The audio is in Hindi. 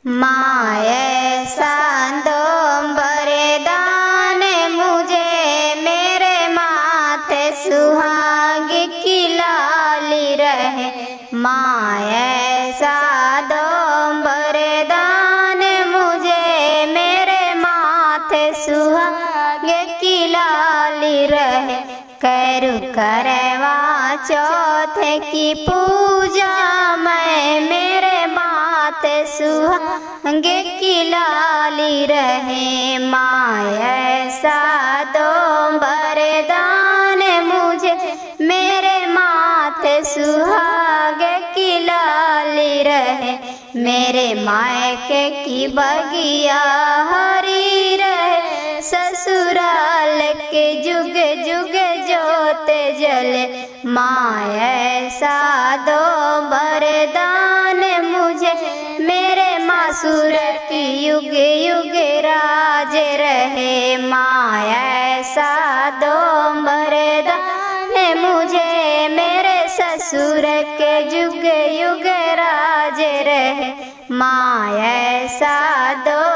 माए सांदोंबरे दान मुझे मेरे माथे सुहाग की लाली रहे। माए सांदोंबरे दान मुझे मेरे माथे सुहाग की लाली रहे। करू करवा चौथ की पूजा मैं मेरे माथे सुहाग की लाली रहे। माए सांदोंबरे दान मुझे मेरे माथे सुहाग की लाली रहे। मेरे मायके की बगिया हरी रहे। ससुराल के जुग जुग जोत जले। माए सांदोंबरे दान मुझे मेरे मासुर की युग युग राज रहे। माए सांदोंबरे दान मुझे मेरे ससुर के जुग युग राज रहे। माए सांदोंबरे